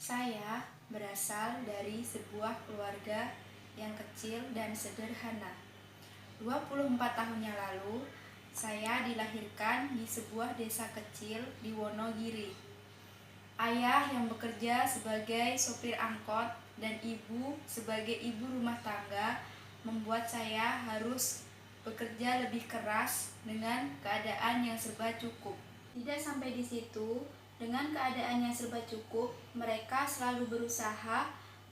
Saya berasal dari sebuah keluarga yang kecil dan sederhana. 24 tahun yang lalu, saya dilahirkan di sebuah desa kecil di Wonogiri. Ayah yang bekerja sebagai sopir angkot dan ibu sebagai ibu rumah tangga membuat saya harus bekerja lebih keras dengan keadaan yang serba cukup. Tidak sampai di situ, dengan keadaan yang serba cukup, mereka selalu berusaha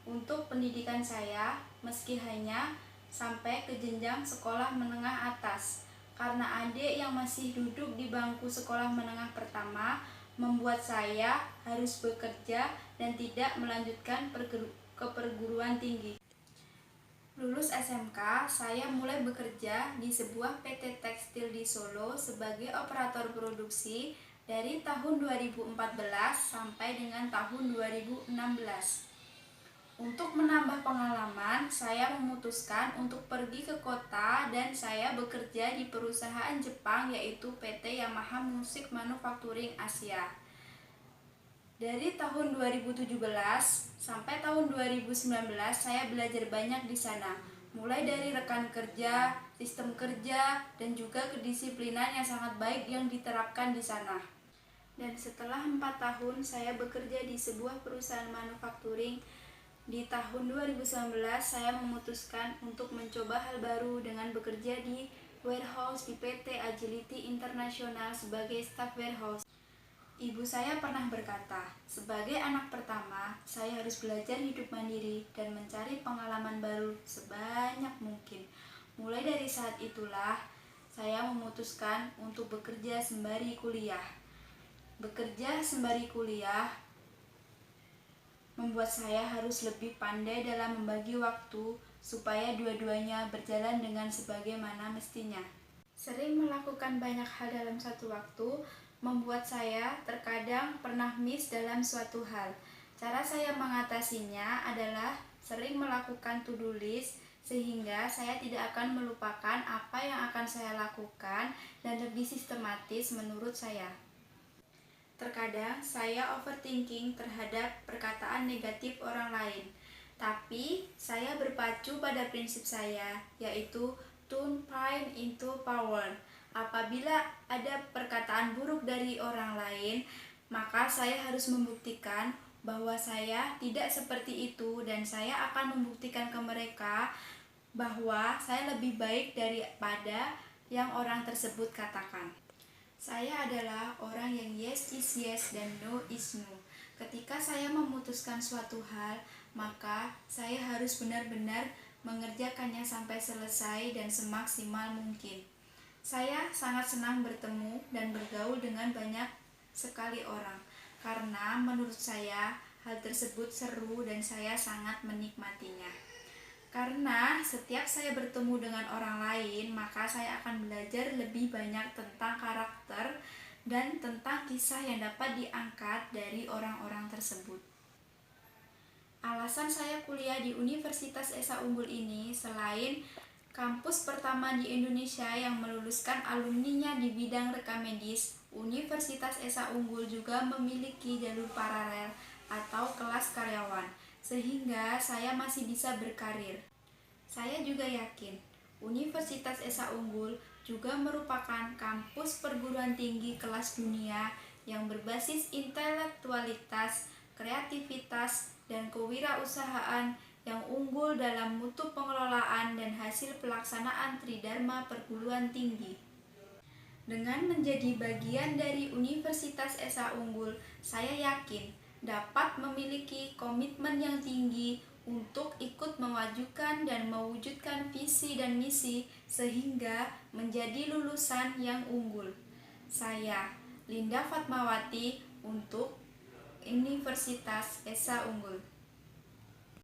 untuk pendidikan saya meski hanya sampai ke jenjang sekolah menengah atas. Karena adik yang masih duduk di bangku sekolah menengah pertama membuat saya harus bekerja dan tidak melanjutkan ke perguruan tinggi. Lulus SMK, saya mulai bekerja di sebuah PT tekstil di Solo sebagai operator produksi dari tahun 2014 sampai dengan tahun 2016. Untuk menambah pengalaman, saya memutuskan untuk pergi ke kota dan saya bekerja di perusahaan Jepang yaitu PT Yamaha Music Manufacturing Asia. Dari tahun 2017 sampai tahun 2019 saya belajar banyak di sana, mulai dari rekan kerja, sistem kerja, dan juga kedisiplinan yang sangat baik yang diterapkan di sana. Dan setelah 4 tahun saya bekerja di sebuah perusahaan manufacturing, di tahun 2019 saya memutuskan untuk mencoba hal baru dengan bekerja di warehouse di PT Agility International sebagai staff warehouse. Ibu saya pernah berkata, sebagai anak pertama, saya harus belajar hidup mandiri dan mencari pengalaman baru sebanyak mungkin. Mulai dari saat itulah, saya memutuskan untuk bekerja sembari kuliah. Bekerja sembari kuliah membuat saya harus lebih pandai dalam membagi waktu supaya dua-duanya berjalan dengan sebagaimana mestinya. Sering melakukan banyak hal dalam satu waktu membuat saya terkadang pernah miss dalam suatu hal. Cara saya mengatasinya adalah sering melakukan to-do list sehingga saya tidak akan melupakan apa yang akan saya lakukan dan lebih sistematis menurut saya. Terkadang saya overthinking terhadap perkataan negatif orang lain, tapi saya berpacu pada prinsip saya, yaitu turn pain into power. Apabila ada perkataan buruk dari orang lain, maka saya harus membuktikan bahwa saya tidak seperti itu dan saya akan membuktikan ke mereka bahwa saya lebih baik daripada yang orang tersebut katakan. Saya adalah orang yang yes is yes dan no is no. Ketika saya memutuskan suatu hal, maka saya harus benar-benar mengerjakannya sampai selesai dan semaksimal mungkin. Saya sangat senang bertemu dan bergaul dengan banyak sekali orang, karena menurut saya hal tersebut seru dan saya sangat menikmatinya. Karena setiap saya bertemu dengan orang lain, maka saya akan belajar lebih banyak tentang karakter dan tentang kisah yang dapat diangkat dari orang-orang tersebut. Alasan saya kuliah di Universitas Esa Unggul ini selain kampus pertama di Indonesia yang meluluskan alumninya di bidang rekam medis, Universitas Esa Unggul juga memiliki jalur paralel atau kelas karyawan, sehingga saya masih bisa berkarir. Saya juga yakin, Universitas Esa Unggul juga merupakan kampus perguruan tinggi kelas dunia yang berbasis intelektualitas, kreativitas, dan kewirausahaan yang unggul dalam mutu pengelolaan dan hasil pelaksanaan Tridharma perguruan tinggi. Dengan menjadi bagian dari Universitas Esa Unggul, saya yakin dapat memiliki komitmen yang tinggi untuk ikut memajukan dan mewujudkan visi dan misi sehingga menjadi lulusan yang unggul. Saya, Linda Fatmawati, untuk Universitas Esa Unggul.